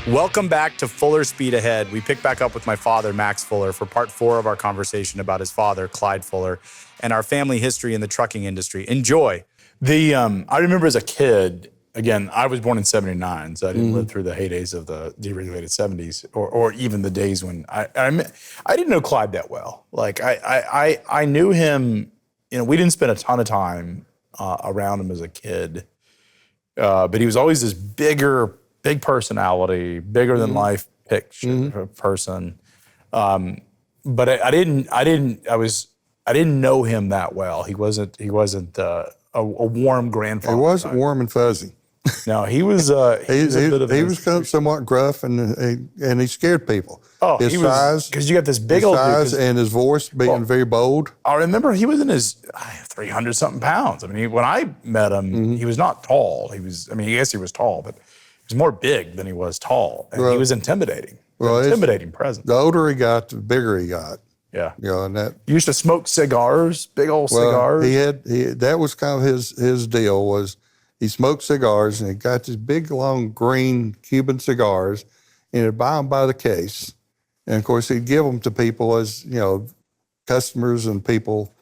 Welcome back to Fuller Speed Ahead. We pick back up with my father, Max Fuller, for part 4 of our conversation about his father, Clyde Fuller, and our family history in the trucking industry. Enjoy. I remember as a kid, again, I was born in 79, so I didn't live through the heydays of the deregulated 70s or even the days when I didn't know Clyde that well. Like I knew him, we didn't spend a ton of time around him as a kid, but he was always this big personality, bigger than life picture person. But I didn't know him that well. He wasn't a warm grandfather. He wasn't warm and fuzzy. No, he was a bit of he was kind of somewhat gruff and he scared people. Oh, his size, because you got this big old size dude, and his voice being very bold. I remember he was in his 300 something pounds. I mean, when I met him, he was not tall. I guess he was tall, but he was more big than he was tall, and he was intimidating. Intimidating presence. The older he got, the bigger he got. Yeah. And that. He used to smoke cigars, big old cigars. That was kind of his deal was he smoked cigars and he got these big, long, green Cuban cigars and he'd buy them by the case. And of course, he'd give them to people as, customers and people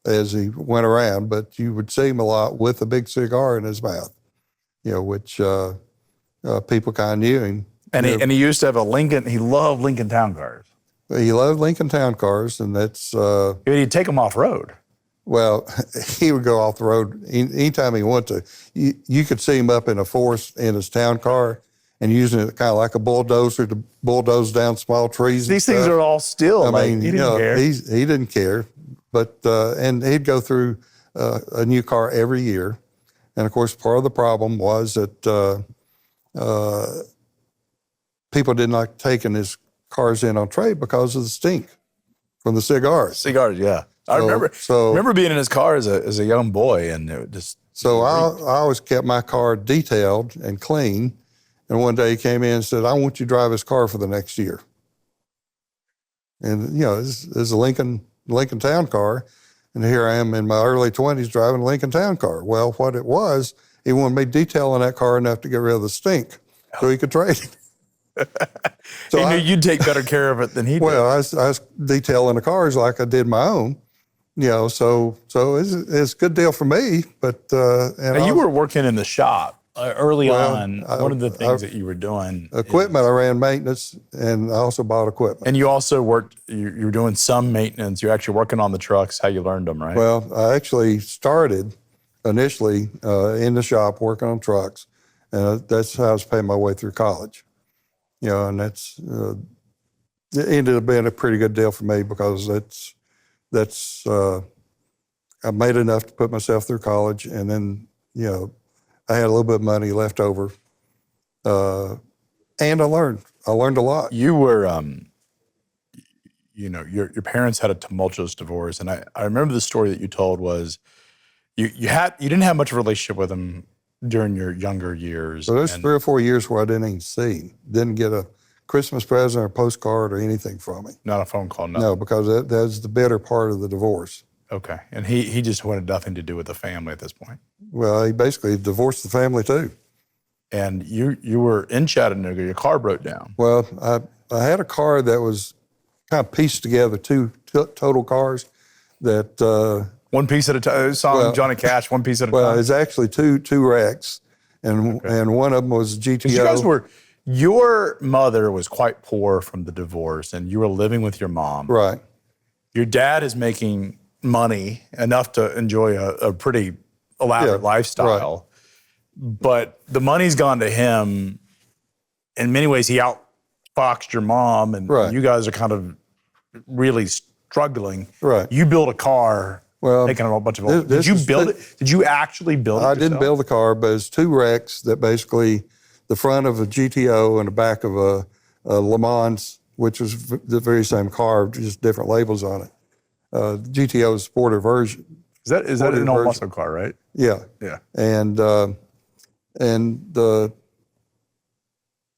as he went around, but you would see him a lot with a big cigar in his mouth, which people kind of knew him. And he used to have a Lincoln, he loved Lincoln Town Cars. He loved Lincoln Town Cars, and that's... He'd take them off-road. Well, he would go off the road anytime he wanted to. You could see him up in a forest in his town car and using it kind of like a bulldozer to bulldoze down small trees. These things are all still. He didn't care. He didn't care, but and he'd go through a new car every year. And of course, part of the problem was that people didn't like taking his cars in on trade because of the stink from the cigars. Cigars, yeah. I remember being in his car as a young boy, and it just. So I always kept my car detailed and clean. And one day he came in and said, "I want you to drive his car for the next year." And this is a Lincoln Town car, and here I am in my early 20s driving a Lincoln Town car. Well, what it was, he wanted me detailing that car enough to get rid of the stink, so he could trade it. So he knew you'd take better care of it than he did. Well, I was detailing the cars like I did my own, so it's a good deal for me. But now you were working in the shop early on. One of the things that you were doing, equipment. I ran maintenance, and I also bought equipment. And you also worked. You were doing some maintenance. You're actually working on the trucks. How you learned them, right? Well, I actually started initially in the shop working on trucks, and that's how I was paying my way through college. And that's it ended up being a pretty good deal for me because I made enough to put myself through college, and then I had a little bit of money left over, and I learned a lot. You were, your parents had a tumultuous divorce, and I remember the story that you told was you didn't have much of a relationship with them during your younger years. So there's 3 or 4 years where I didn't even see him. Didn't get a Christmas present or postcard or anything from him. Not a phone call, nothing. No, because that's the bitter part of the divorce. Okay. And he just wanted nothing to do with the family at this point. Well, he basically divorced the family too. And you were in Chattanooga, your car broke down. Well, I had a car that was kind of pieced together, two total cars that... one piece at a time. Johnny Cash, one piece at a time. Well, it's actually two wrecks, and one of them was GTO. Your mother was quite poor from the divorce, and you were living with your mom. Right. Your dad is making money enough to enjoy a pretty elaborate lifestyle, but the money's gone to him. In many ways, he outfoxed your mom, and you guys are kind of really struggling. Right. You built a car. Well, taking a bunch of did you build it? Did you actually build it yourself? I didn't build the car, but it's 2 wrecks that basically the front of a GTO and the back of a Le Mans, which was the very same car, just different labels on it. GTO is a sporter version. Is that an old muscle car, right? Yeah. Yeah. And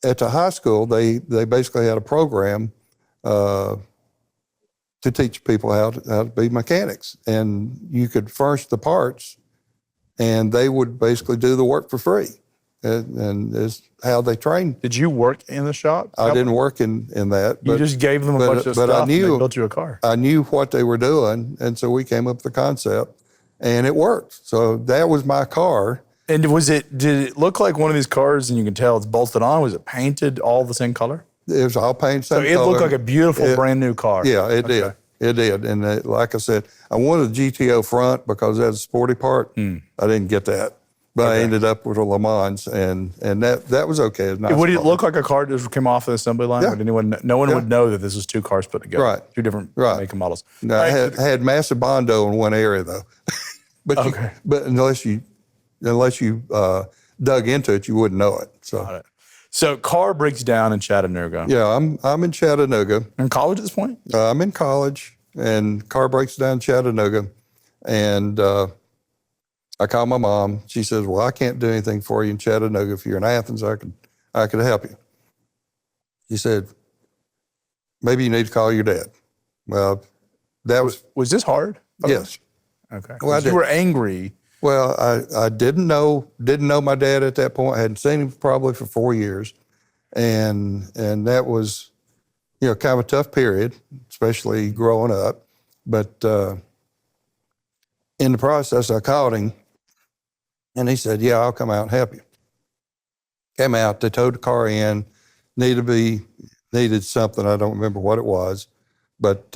at the high school, they basically had a program to teach people how to be mechanics. And you could furnish the parts, and they would basically do the work for free. and it's how they train. Did you work in the shop? I didn't work in that. You just gave them a bunch of stuff and they built you a car. I knew what they were doing, and so we came up with the concept, and it worked. So that was my car. And did it look like one of these cars and you can tell it's bolted on? Was it painted all the same color? It was all painted same color. So it looked like a beautiful brand new car. Yeah, it did. It did. And like I said, I wanted a GTO front because that's a sporty part. I didn't get that. But I ended up with a Le Mans, and that was okay. Nice. Would it look like a car that just came off the assembly line? Yeah. Would no one would know that this was two cars put together. Right. Two different make and models. No, I had massive Bondo in one area though. but but unless you dug into it, you wouldn't know it. So car breaks down in Chattanooga. Yeah, I'm in Chattanooga. In college at this point? I'm in college, and car breaks down in Chattanooga, and I call my mom. She says, "Well, I can't do anything for you in Chattanooga. If you're in Athens, I could help you." She said, "Maybe you need to call your dad." Well, that was this hard? Yes. Okay. Well, you were angry. Well, I didn't know my dad at that point. I hadn't seen him probably for 4 years, and that was, kind of a tough period, especially growing up. But in the process, I called him, and he said, "Yeah, I'll come out and help you." Came out, they towed the car in, needed something, I don't remember what it was, but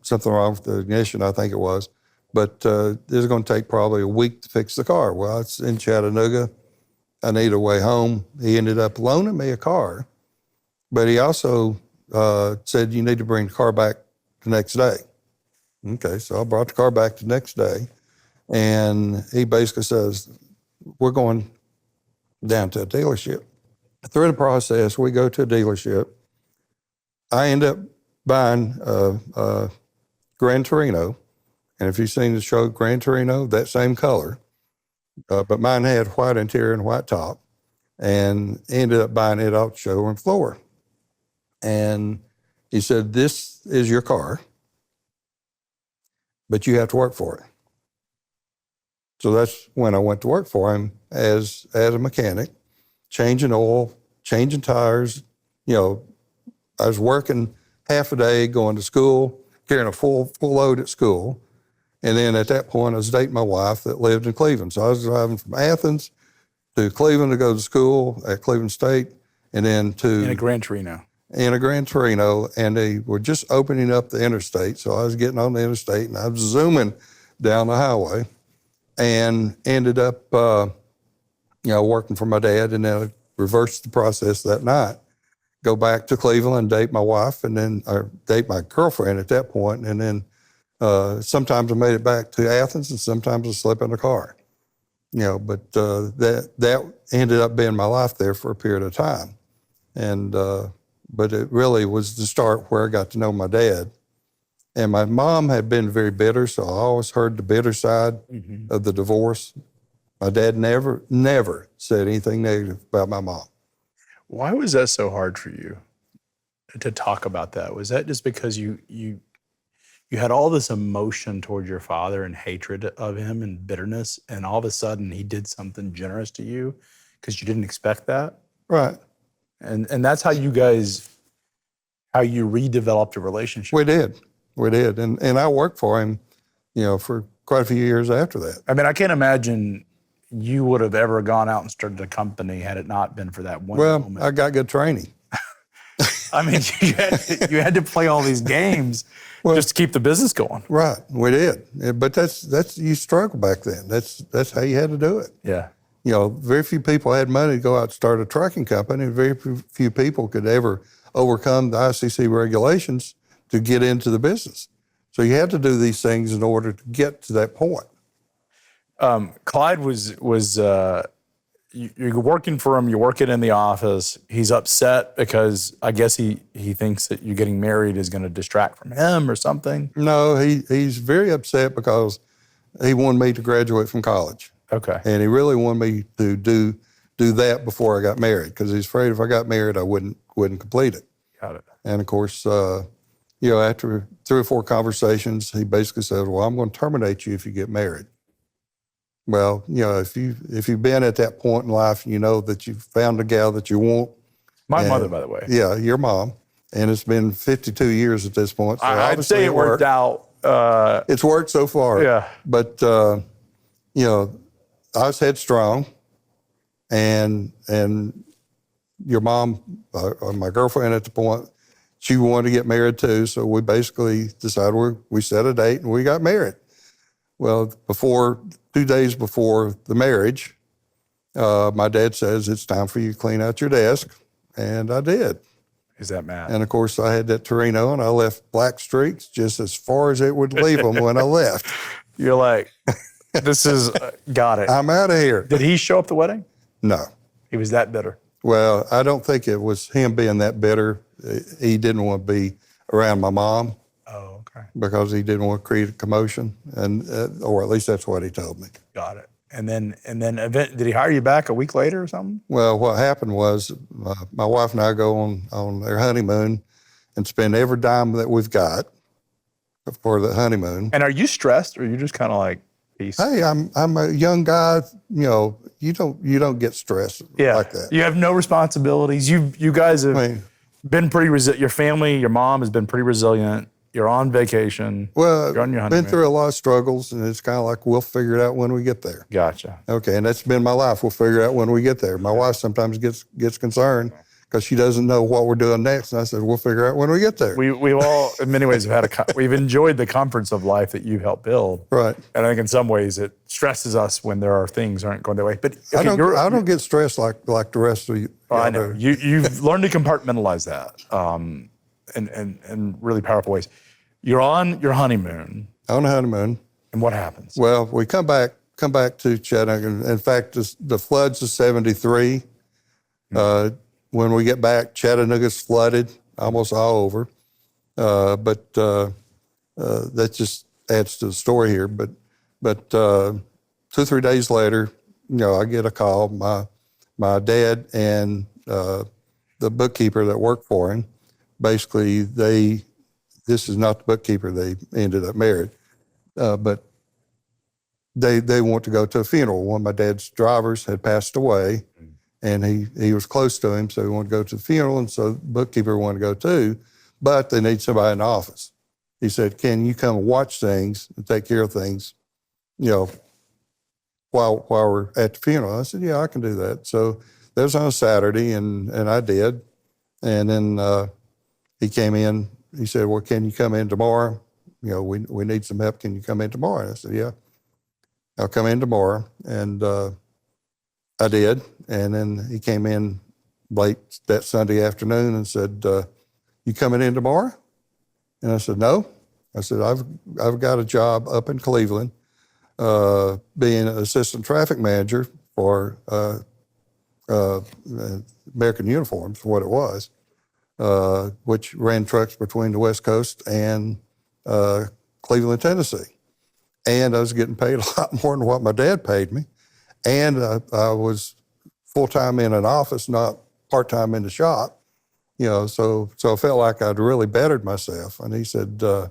something wrong with the ignition, I think it was. But it was going to take probably a week to fix the car. Well, it's in Chattanooga. I need a way home. He ended up loaning me a car, but he also said, "You need to bring the car back the next day." Okay, so I brought the car back the next day, and he basically says, "We're going down to a dealership." Through the process, we go to a dealership. I end up buying a Gran Torino, and if you've seen the show Gran Torino, that same color, but mine had white interior and white top, and ended up buying it off the showroom floor. And he said, "This is your car, but you have to work for it." So that's when I went to work for him as a mechanic, changing oil, changing tires. I was working half a day, going to school, carrying a full load at school. And then at that point, I was dating my wife that lived in Cleveland. So I was driving from Athens to Cleveland to go to school at Cleveland State, and then in a Gran Torino. And they were just opening up the interstate. So I was getting on the interstate, and I was zooming down the highway, and ended up, working for my dad, and then I reversed the process that night. Go back to Cleveland, date my wife, and then date my girlfriend at that point, and then sometimes I made it back to Athens, and sometimes I slept in the car. But that ended up being my life there for a period of time, and but it really was the start where I got to know my dad. And my mom had been very bitter, so I always heard the bitter side of the divorce. My dad never said anything negative about my mom. Why was that so hard for you to talk about that? Was that just because you had all this emotion toward your father and hatred of him and bitterness, and all of a sudden he did something generous to you because you didn't expect that? Right. And that's how you redeveloped a relationship. We did. And I worked for him, for quite a few years after that. I mean, I can't imagine you would have ever gone out and started a company had it not been for that one moment. I got good training. I mean, you had to play all these games just to keep the business going. Right, we did. But that's you struggled back then. That's how you had to do it. Yeah. Very few people had money to go out and start a trucking company. Very few people could ever overcome the ICC regulations to get into the business. So you had to do these things in order to get to that point. Clyde was you're working for him, you're working in the office. He's upset because I guess he thinks that you getting married is going to distract from him or something. No, he's very upset because he wanted me to graduate from college. Okay. And he really wanted me to do that before I got married, because he's afraid if I got married, I wouldn't complete it. Got it. And of course, after 3 or 4 conversations, he basically said, "Well, I'm going to terminate you if you get married." And I said, "Okay." And he said, "Well, I'm going to terminate you if you get married." And I said, "Okay." And of course, after 3 or 4 conversations, he basically said, "Well, I'm going to terminate you if you get married." Well, if you've been at that point in life, you know that you've found a gal that you want. My mother, by the way. Yeah, your mom. And it's been 52 years at this point. So I'd say it worked out. It's worked so far. Yeah. But, I was headstrong, and your mom, or my girlfriend at the point, she wanted to get married too. So we basically decided we set a date and we got married. Well, 2 days before the marriage, my dad says, it's time for you to clean out your desk. And I did. Is that mad? And of course, I had that Torino, and I left black streaks just as far as it would leave them when I left. You're like, this is, got it. I'm out of here. Did he show up at the wedding? No. He was that bitter. Well, I don't think it was him being that bitter. He didn't want to be around my mom. Oh, okay. Because he didn't want to create a commotion, or at least that's what he told me. Got it. And then, did he hire you back a week later or something? Well, what happened was my wife and I go on their honeymoon and spend every dime that we've got for the honeymoon. And are you stressed, or are you just kind of like, peace? Hey, I'm a young guy. You don't get stressed like that. You have no responsibilities. You guys have been pretty resilient. Your family, your mom has been pretty resilient. You're on vacation. Well, you're on your honeymoon. Been through a lot of struggles, and it's kind of like we'll figure it out when we get there. Gotcha. Okay, and that's been my life. We'll figure it out when we get there. My wife sometimes gets concerned because she doesn't know what we're doing next, and I said, we'll figure it out when we get there. We've all, in many ways, have we've enjoyed the comforts of life that you helped build. Right. And I think in some ways it stresses us when there are things aren't going their way. But okay, I don't get stressed like the rest of you. I know. You've learned to compartmentalize that in really powerful ways. You're on your honeymoon. On a honeymoon. And what happens? Well, we come back to Chattanooga. In fact, the floods of 73. When we get back, Chattanooga's flooded almost all over. But that just adds to the story here. But 2 or 3 days later, I get a call. My dad and the bookkeeper that worked for him, basically this is not the bookkeeper, they ended up married, but they want to go to a funeral. One of my dad's drivers had passed away, and he was close to him, so he wanted to go to the funeral, and so the bookkeeper wanted to go too, but they need somebody in the office. He said, can you come watch things and take care of things, while we're at the funeral? I said, yeah, I can do that. So that was on a Saturday, and I did. And then he came in. He said, well, can you come in tomorrow? We need some help. Can you come in tomorrow? And I said, yeah, I'll come in tomorrow. And I did. And then he came in late that Sunday afternoon and said, you coming in tomorrow? And I said, no. I said, I've got a job up in Cleveland, being an assistant traffic manager for American Uniforms, what it was, which ran trucks between the West Coast and Cleveland, Tennessee. And I was getting paid a lot more than what my dad paid me. And I was full-time in an office, not part-time in the shop, so I felt like I'd really bettered myself. And he said, well,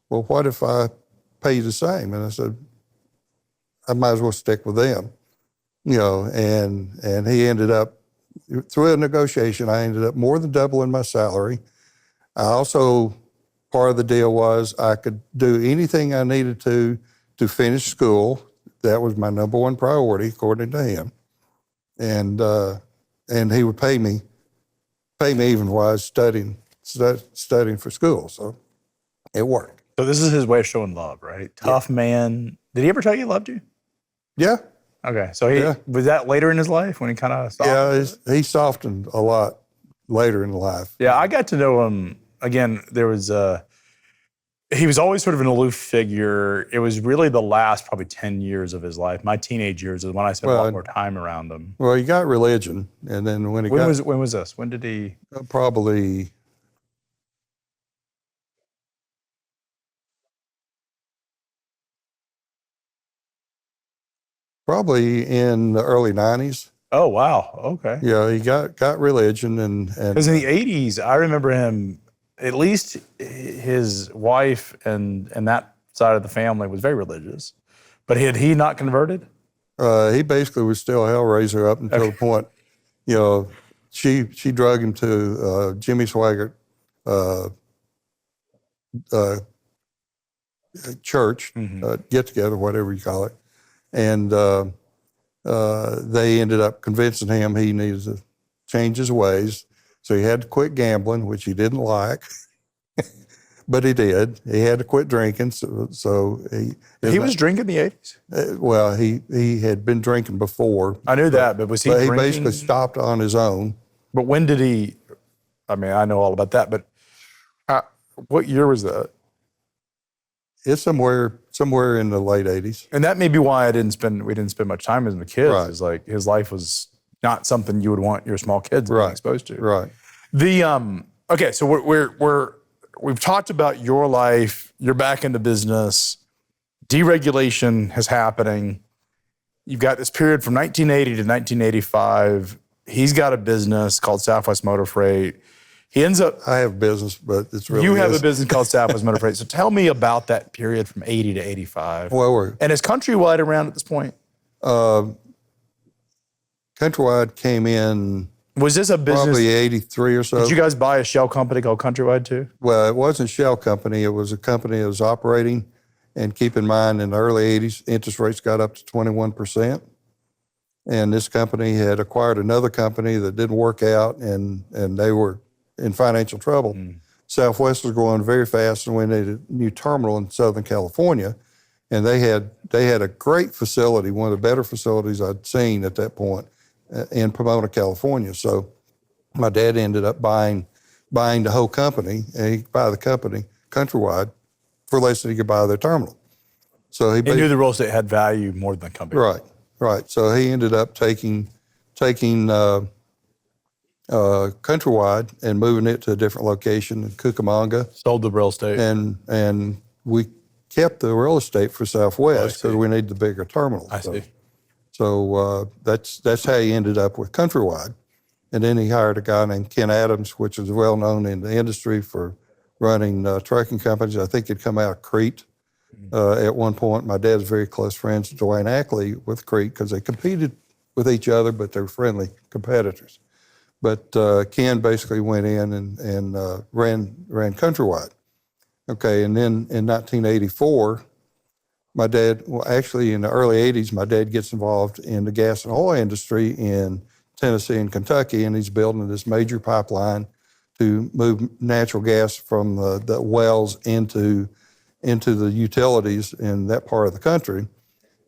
what if I pay you the same? And I said, I might as well stick with them, and he ended up, through a negotiation, I ended up more than doubling my salary. I also, part of the deal was I could do anything I needed to finish school. That was my number one priority, according to him. And he would pay me even while I was studying for school. So it worked. So this is his way of showing love, right? Tough man. Did he ever tell you he loved you? Yeah. Okay. So was that later in his life when he kind of softened? Yeah, he softened a lot later in life. Yeah, I got to know him. Again, he was always sort of an aloof figure. It was really the last probably 10 years of his life. My teenage years is when I spent a lot more time around him. Well, he got religion, and then when was this? When did he? Probably in the early 90s. Oh, wow. Okay. Yeah, he got religion, and because in the 80s, I remember him, at least his wife and that side of the family was very religious. But had he not converted? He basically was still a hellraiser up until the point, she drug him to Jimmy Swaggart church, get together, whatever you call it, and they ended up convincing him he needed to change his ways. So he had to quit gambling, which he didn't like, but he did. He had to quit drinking. So he was drinking in the 80s? Well, he had been drinking before. I knew that, but was he drinking? He basically stopped on his own. But when did he, I mean, I know all about that, but what year was that? It's somewhere in the late 80s. And that may be why we didn't spend much time as the kids. Right. Is like his life was not something you would want your small kids being exposed to. Right. Okay, so we've talked about your life. You're back into business. Deregulation is happening. You've got this period from 1980 to 1985. He's got a business called Southwest Motor Freight. He ends up. I have business, but it's really. You have a business called Southwest Motor Freight. So tell me about that period from 80 to 85. Well, and is Countrywide around at this point? Countrywide came in. Was this a business? Probably 83 or so. Did you guys buy a shell company called Countrywide too? Well, it wasn't a shell company. It was a company that was operating. And keep in mind, in the early 80s, interest rates got up to 21%. And this company had acquired another company that didn't work out, and they were in financial trouble. Southwest was growing very fast, and we needed a new terminal in Southern California. And they had a great facility, one of the better facilities I'd seen at that point in Pomona, California. So my dad ended up buying the whole company, and he could buy the company, Countrywide, for less than he could buy their terminal. So he knew the real estate had value more than the company. Right. So he ended up taking Countrywide and moving it to a different location in Cucamonga. Sold the real estate. And we kept the real estate for Southwest because we needed the bigger terminal. I see. So that's how he ended up with Countrywide. And then he hired a guy named Ken Adams, which is well known in the industry for running trucking companies. I think he'd come out of Crete at one point. My dad's very close friends with Dwayne Ackley with Crete because they competed with each other, but they were friendly competitors. But Ken basically went in and ran Countrywide. Okay, and then in 1984, my dad, actually in the early 80s, my dad gets involved in the gas and oil industry in Tennessee and Kentucky, and he's building this major pipeline to move natural gas from the wells into the utilities in that part of the country.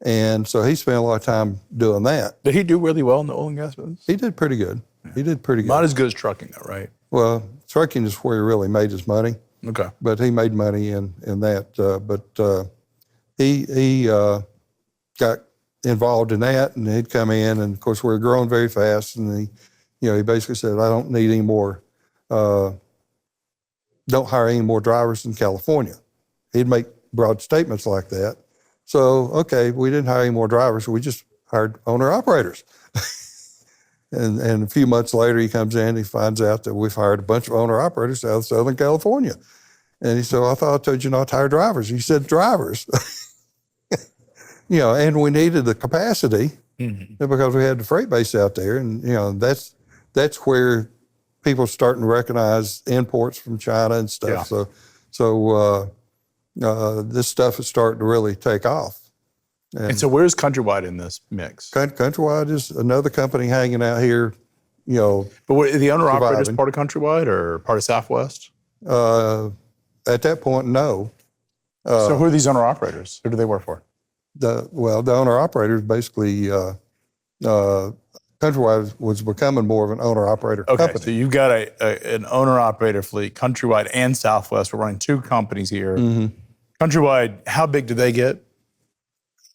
And so he spent a lot of time doing that. Did he do really well in the oil and gas business? He did pretty good. He did pretty good. Not as good as trucking though, right? Well, trucking is where he really made his money. Okay. But he made money in that. He got involved in that, and he'd come in, and of course we were growing very fast, and he basically said, I don't need any more, don't hire any more drivers in California. He'd make broad statements like that. So, okay, we didn't hire any more drivers, we just hired owner-operators. And a few months later, he comes in, he finds out that we've hired a bunch of owner-operators out of Southern California. And he said, I thought I told you not to hire drivers. He said, drivers. And we needed the capacity because we had the freight base out there. And, that's where people are starting to recognize imports from China and stuff. Yeah. So this stuff is starting to really take off. And so where's Countrywide in this mix? Countrywide is another company hanging out here, But the owner-operators part of Countrywide or part of Southwest? At that point, no. So who are these owner-operators? Who do they work for? The owner-operators basically, Countrywide was becoming more of an owner-operator company. So you've got an owner-operator fleet, Countrywide and Southwest. We're running two companies here. Countrywide, how big do they get?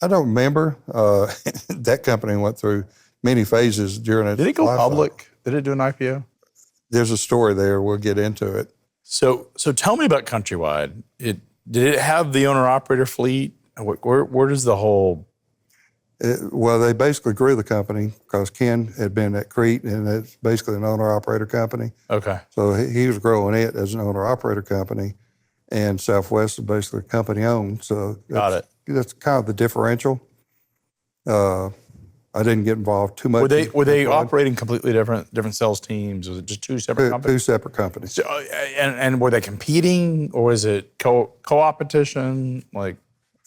I don't remember. That company went through many phases during its Did it go lifetime. public? Did it do an IPO? There's a story there. We'll get into it. So tell me about Countrywide. Did it have the owner-operator fleet? Where does the whole... Well, they basically grew the company because Ken had been at Crete, and it's basically an owner-operator company. Okay. So he was growing it as an owner-operator company, and Southwest is basically company-owned. So Got it. That's kind of the differential. I didn't get involved too much. Were they operating completely different sales teams? Was it just two separate companies? Two separate companies. So, and were they competing, or was it co-opetition? Like,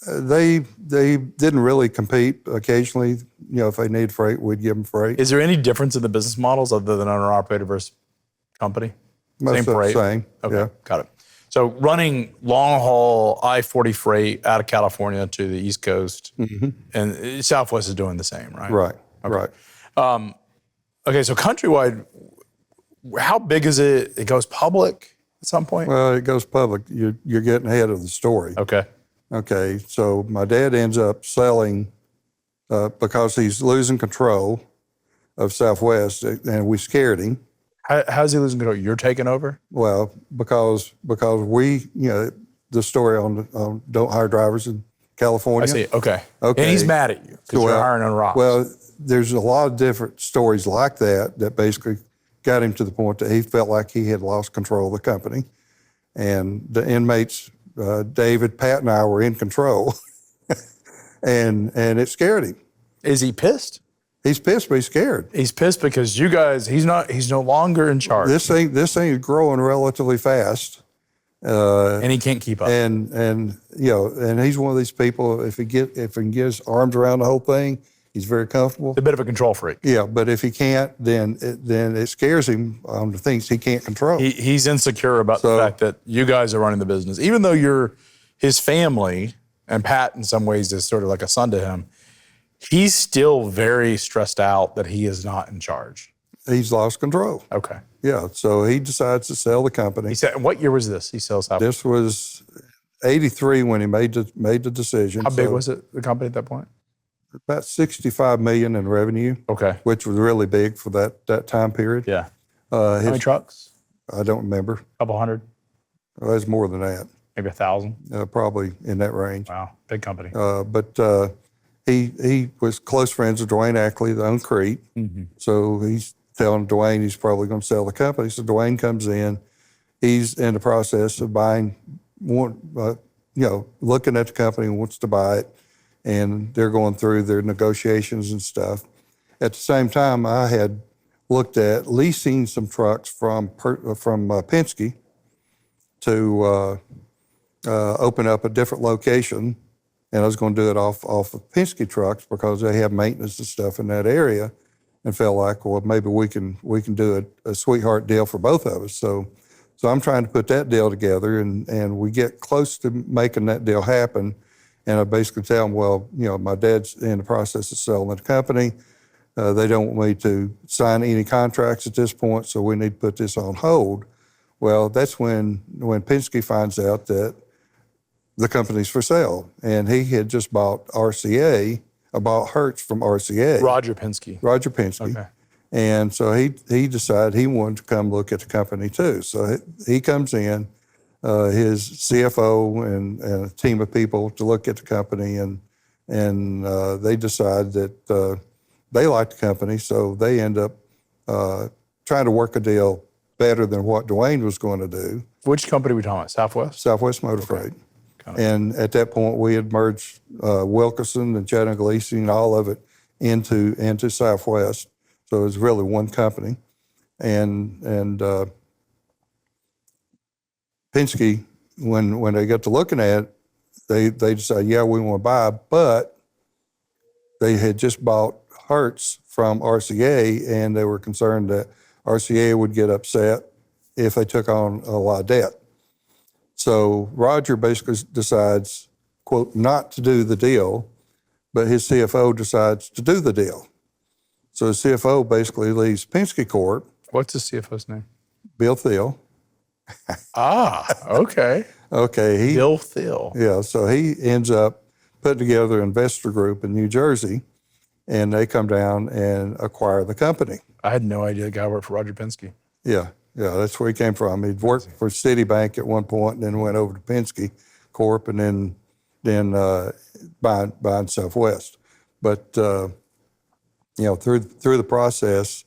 They didn't really compete. Occasionally, if they need freight, we'd give them freight. is there any difference in the business models other than owner operator versus company? Most of the same. Okay, Yeah. got it. So running long haul I-40 freight out of California to the East Coast, and Southwest is doing the same, right? Right. Right. Okay, so Countrywide, how big is it? It goes public at some point? Well, it goes public. You're getting ahead of the story. Okay. Okay. So my dad ends up selling because he's losing control of Southwest, and we scared him. How's he losing control? You're taking over? Well, because we, the story on don't hire drivers in California. I see. Okay. Okay. And he's mad at you because you're hiring owner ops. Well, there's a lot of different stories like that basically got him to the point that he felt like he had lost control of the company. And the inmates, David, Pat, and I were in control. and it scared him. Is he pissed? He's pissed, but he's scared. He's pissed because you guys, he's no longer in charge. This thing is growing relatively fast. And he can't keep up. And he's one of these people, if he can get his arms around the whole thing, he's very comfortable. He's a bit of a control freak. Yeah, but if he can't, then it scares him on the things he can't control. He's insecure about the fact that you guys are running the business. Even though you're his family, and Pat in some ways is sort of like a son to him, he's still very stressed out that he is not in charge. He's lost control. Okay. Yeah, so he decides to sell the company. He said, what year was this? He sells out. This was 83 when he made the decision. How big was it, the company at that point? About $65 million in revenue. Okay. Which was really big for that time period. Yeah. How many trucks? I don't remember. A couple hundred? Well, it was more than that. Maybe 1,000? Probably in that range. Wow, big company. But he was close friends with Dwayne Ackley, that owned Crete. So he's telling Dwayne he's probably going to sell the company. So Dwayne comes in. He's in the process of buying, looking at the company and wants to buy it. And they're going through their negotiations and stuff. At the same time, I had looked at leasing some trucks from Penske to open up a different location. And I was going to do it off of Penske trucks because they have maintenance and stuff in that area, and felt like, well, maybe we can do a sweetheart deal for both of us. So I'm trying to put that deal together, and we get close to making that deal happen. And I basically tell them, well, my dad's in the process of selling the company. They don't want me to sign any contracts at this point, so we need to put this on hold. Well, that's when Penske finds out that the company's for sale. And he had just bought RCA, bought Hertz from RCA. Roger Penske. Okay. And so he decided he wanted to come look at the company too. So he comes in, his CFO and a team of people to look at the company, and they decide that they like the company, so they end up trying to work a deal better than what Dwayne was going to do. Which company are we talking about? Southwest? Southwest Motor Freight. And at that point, we had merged Wilkerson and Chattanooga Leasing, all of it into Southwest. So it was really one company. And Penske, when they got to looking at it, they decided, yeah, we want to buy, but they had just bought Hertz from RCA, and they were concerned that RCA would get upset if they took on a lot of debt. So Roger basically decides, quote, not to do the deal, but his CFO decides to do the deal. So the CFO basically leaves Penske Corp. What's the CFO's name? Bill Thiel. Okay. Okay. Bill Thiel. Yeah, so he ends up putting together an investor group in New Jersey, and they come down and acquire the company. I had no idea the guy worked for Roger Penske. Yeah, that's where he came from. He'd worked for Citibank at one point, and then went over to Penske Corp, and then buying Southwest. But through the process,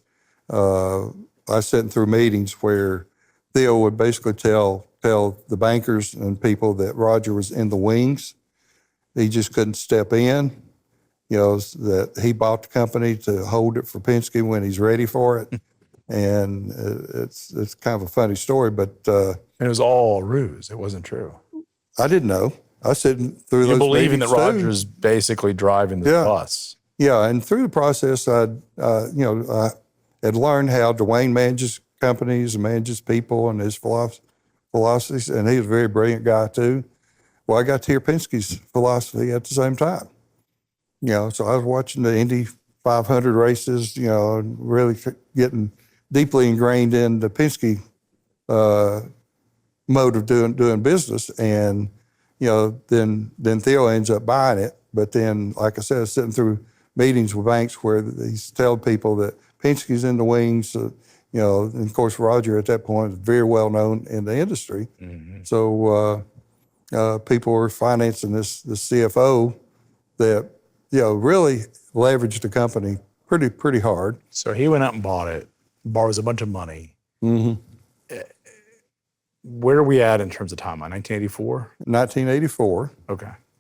I sat through meetings where Theo would basically tell the bankers and people that Roger was in the wings. He just couldn't step in, that he bought the company to hold it for Penske when he's ready for it. And it's kind of a funny story, but And it was all a ruse. It wasn't true. I didn't know. I was sitting through You're those believing that meetings too. Roger's basically driving the bus. Yeah, and through the process, I had learned how Dwayne manages companies and manages people and his philosophies, and he was a very brilliant guy too. Well, I got to hear Penske's philosophy at the same time. So I was watching the Indy 500 races, and really getting deeply ingrained in the Penske mode of doing business, and then Theo ends up buying it. But then, like I said, sitting through meetings with banks where he's telling people that Penske's in the wings. And of course Roger at that point was very well known in the industry. Mm-hmm. So people were financing this CFO that really leveraged the company pretty hard. So he went out and bought it, borrows a bunch of money. Mm-hmm. Where are we at in terms of timeline? 1984? 1984.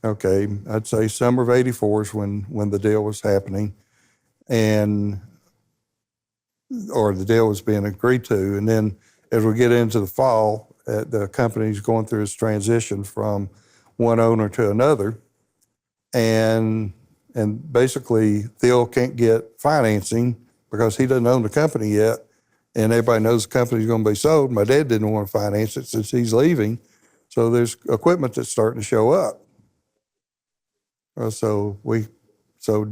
Okay, I'd say summer of 84 is when the deal was happening, or the deal was being agreed to. And then as we get into the fall, the company's going through its transition from one owner to another. And basically, Theo can't get financing because he doesn't own the company yet. And everybody knows the company's going to be sold. My dad didn't want to finance it since he's leaving. So there's equipment that's starting to show up. So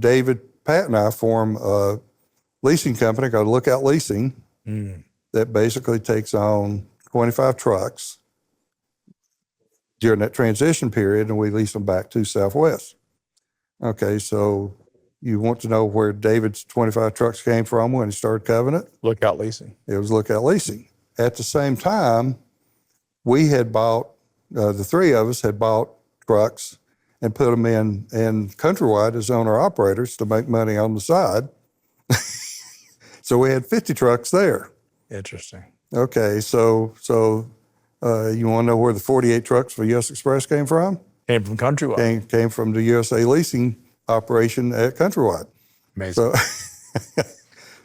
David, Pat, and I form a leasing company called Lookout Leasing that basically takes on 25 trucks during that transition period, and we lease them back to Southwest. Okay, so you want to know where David's 25 trucks came from when he started Covenant? Lookout Leasing. It was Lookout Leasing. At the same time, we had bought, the three of us had bought trucks and put them in Countrywide as owner-operators to make money on the side. So we had 50 trucks there. Interesting. Okay, so you want to know where the 48 trucks for U.S. Xpress came from? Came from Countrywide. Came from the USA Leasing operation at Countrywide. Amazing. So,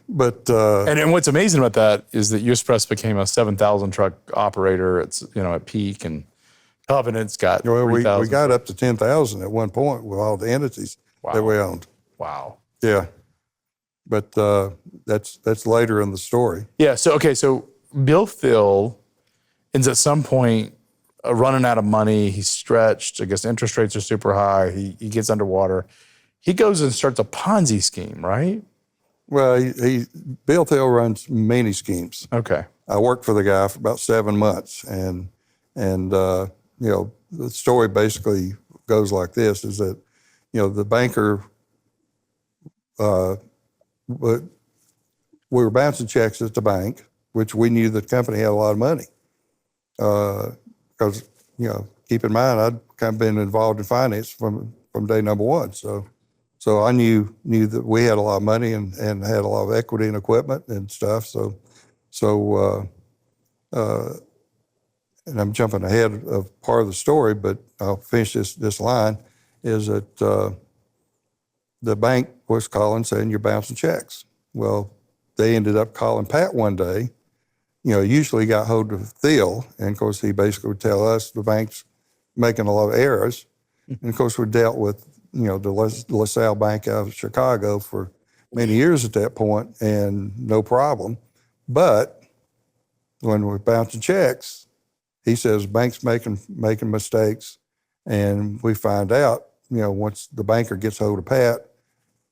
but and what's amazing about that is that U.S. Xpress became a 7,000 truck operator. It's at peak, and Covenant's got 3,000. We got up to 10,000 at one point with all the entities that we owned. Wow. Yeah. But that's later in the story. Yeah. So Bill Phil ends at some point running out of money. He's stretched. I guess interest rates are super high. He gets underwater. He goes and starts a Ponzi scheme, right? Well, Bill Phil runs many schemes. Okay. I worked for the guy for about 7 months, and the story basically goes like this: is that the banker. But we were bouncing checks at the bank, which we knew the company had a lot of money. Because, keep in mind, I'd kind of been involved in finance from day number one. So I knew that we had a lot of money and had a lot of equity in equipment and stuff. So and I'm jumping ahead of part of the story, but I'll finish this line, is that the bank was calling saying you're bouncing checks. Well, they ended up calling Pat one day. Usually got hold of Theo, and of course he basically would tell us the bank's making a lot of errors. And of course we dealt with the LaSalle Bank out of Chicago for many years at that point, and no problem. But when we're bouncing checks, he says bank's making mistakes, and we find out once the banker gets hold of Pat,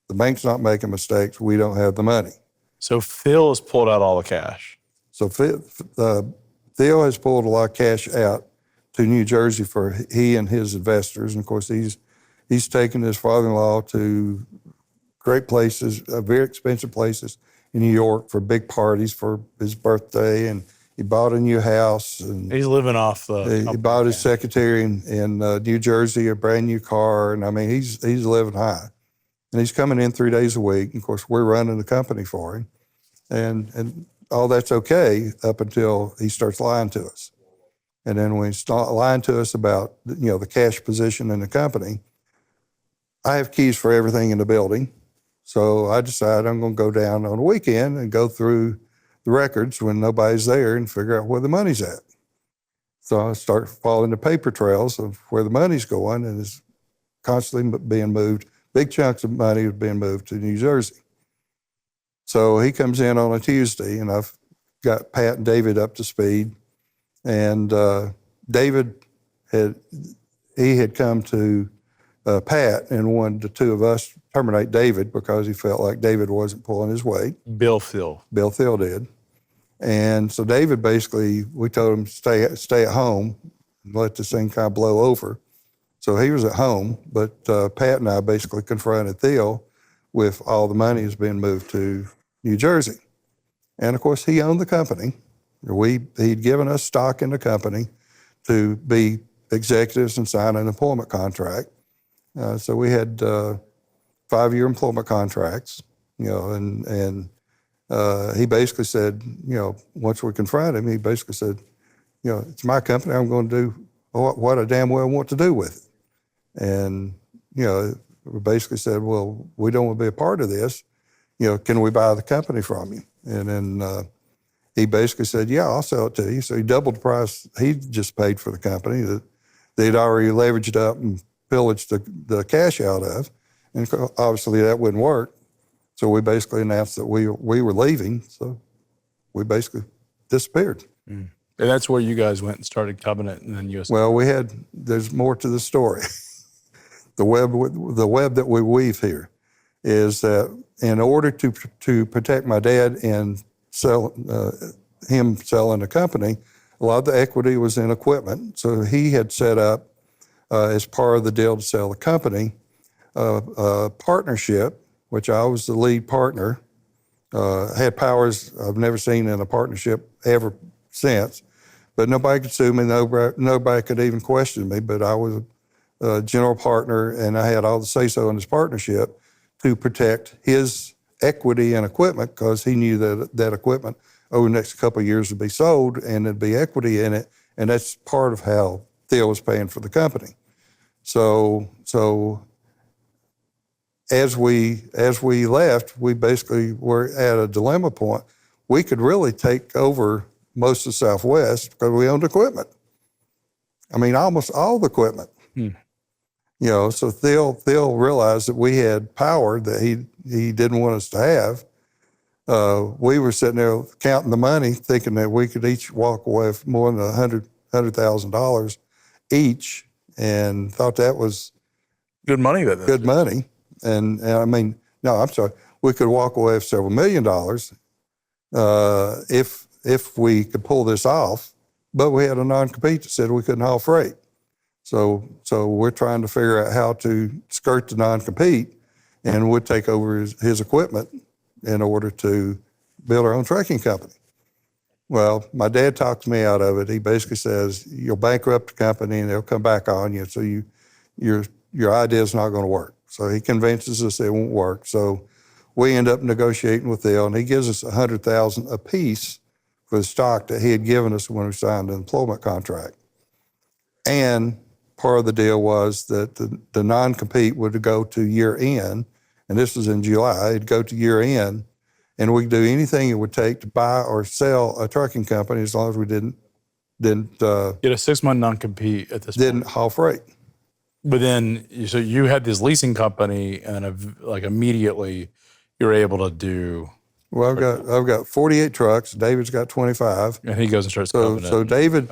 the bank's not making mistakes. We don't have the money. So Phil has pulled out all the cash. So Theo has pulled a lot of cash out to New Jersey for he and his investors. And of course, he's taken his father-in-law to great places, very expensive places in New York for big parties for his birthday. And he bought a new house. And he's living off he bought his secretary in New Jersey a brand new car. And I mean, he's living high. And he's coming in 3 days a week. And of course, we're running the company for him. And all that's okay up until he starts lying to us. And then when he starts lying to us about, the cash position in the company, I have keys for everything in the building. So I decided I'm going to go down on a weekend and go through the records when nobody's there and figure out where the money's at. So I start following the paper trails of where the money's going, and it's constantly being moved. Big chunks of money are being moved to New Jersey. So he comes in on a Tuesday, and I've got Pat and David up to speed. And David had come to Pat and wanted the two of us terminate David because he felt like David wasn't pulling his weight. Bill Thiel did. And so David basically, we told him stay at home and let this thing kind of blow over. So he was at home, but Pat and I basically confronted Thiel with all the money that's being moved to New Jersey. And of course, he owned the company. He'd given us stock in the company to be executives and sign an employment contract. So we had 5-year employment contracts, and he basically said, once we confronted him, he basically said, it's my company. I'm going to do what I damn well want to do with it. And, we basically said, well, we don't want to be a part of this. Can we buy the company from you? And then he basically said, yeah, I'll sell it to you. So he doubled the price he just paid for the company that they'd already leveraged up and pillaged the cash out of. And obviously that wouldn't work. So we basically announced that we were leaving. So we basically disappeared. Mm. And that's where you guys went and started Covenant and then US. Well, there's more to the story. The web that we weave here is that in order to protect my dad and him selling the company, a lot of the equity was in equipment. So he had set up, as part of the deal to sell the company, a partnership, which I was the lead partner, had powers I've never seen in a partnership ever since. But nobody could sue me, nobody could even question me, but I was a general partner and I had all the say-so in this partnership to protect his equity and equipment because he knew that equipment over the next couple of years would be sold and there'd be equity in it, and that's part of how Thiel was paying for the company. So as we left, we basically were at a dilemma point. We could really take over most of Southwest because we owned equipment. I mean, almost all the equipment. So Thiel realized that we had power that he didn't want us to have. We were sitting there counting the money, thinking that we could each walk away with more than $100,000 each, and thought that was good money. Good money. And I mean, no, I'm sorry. We could walk away with several $1 million if we could pull this off. But we had a non-compete that said we couldn't haul freight. So we're trying to figure out how to skirt the non-compete and would take over his equipment in order to build our own trucking company. Well, my dad talked me out of it. He basically says, you'll bankrupt the company and they'll come back on you. So your idea is not going to work. So he convinces us it won't work. So we end up negotiating with Thiel, and he gives us $100,000 apiece for the stock that he had given us when we signed the employment contract. And part of the deal was that the non-compete would go to year end, and this was in July. It'd go to year end, and we could do anything it would take to buy or sell a trucking company as long as we didn't get a 6-month non-compete at this point. Didn't haul freight. But then, so you had this leasing company, and immediately you're able to do. Well, I've got 48 trucks. David's got 25. And he goes and starts Covenant. So David,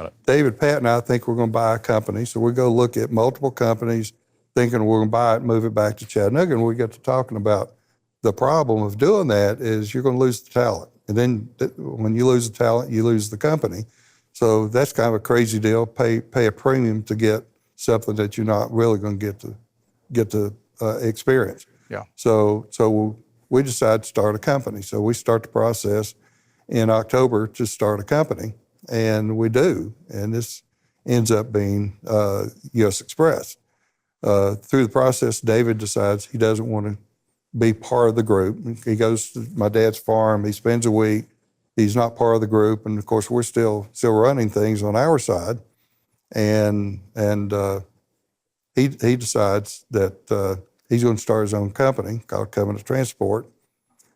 Pat, and I think we're going to buy a company. So we go look at multiple companies, thinking we're going to buy it and move it back to Chattanooga. And we get to talking about the problem of doing that is you're going to lose the talent. And then when you lose the talent, you lose the company. So that's kind of a crazy deal. Pay a premium to get something that you're not really going to get to experience. Yeah. So we decided to start a company. So we start the process in October to start a company, and we do. And this ends up being US Express. Through the process, David decides he doesn't want to be part of the group. He goes to my dad's farm. He spends a week. He's not part of the group, and of course, we're still running things on our side. And he decides that he's going to start his own company called Covenant Transport.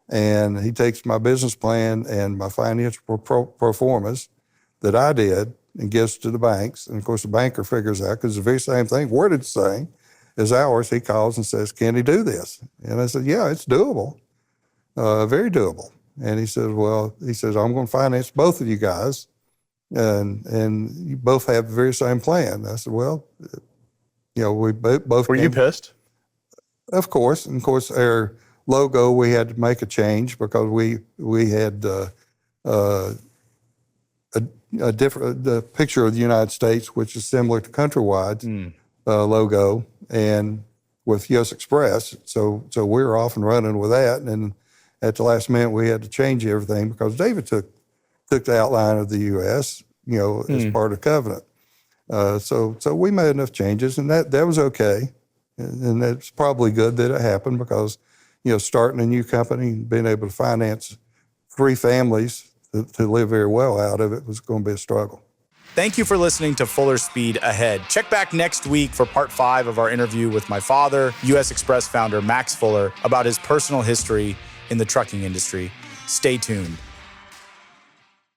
And he takes my business plan and my financial pro formas that I did and gives to the banks. And of course, the banker figures out, because it's the very same thing, worded the same as ours. He calls and says, "Can he do this?" And I said, "Yeah, it's doable, very doable." And he says, "I'm going to finance both of you guys, and you both have the very same plan." I said, "Well, we both." Were you pissed? Of course. And of course, our logo, we had to make a change because we had a different the picture of the United States, which is similar to Countrywide's logo, and with U.S. Express. So we were off and running with that. And then at the last minute, we had to change everything because David took the outline of the U.S., as part of Covenant. So we made enough changes, and that was okay. And that's probably good that it happened because, starting a new company and being able to finance 3 families to live very well out of it was going to be a struggle. Thank you for listening to Fuller Speed Ahead. Check back next week for part 5 of our interview with my father, U.S. Express founder Max Fuller, about his personal history in the trucking industry. Stay tuned.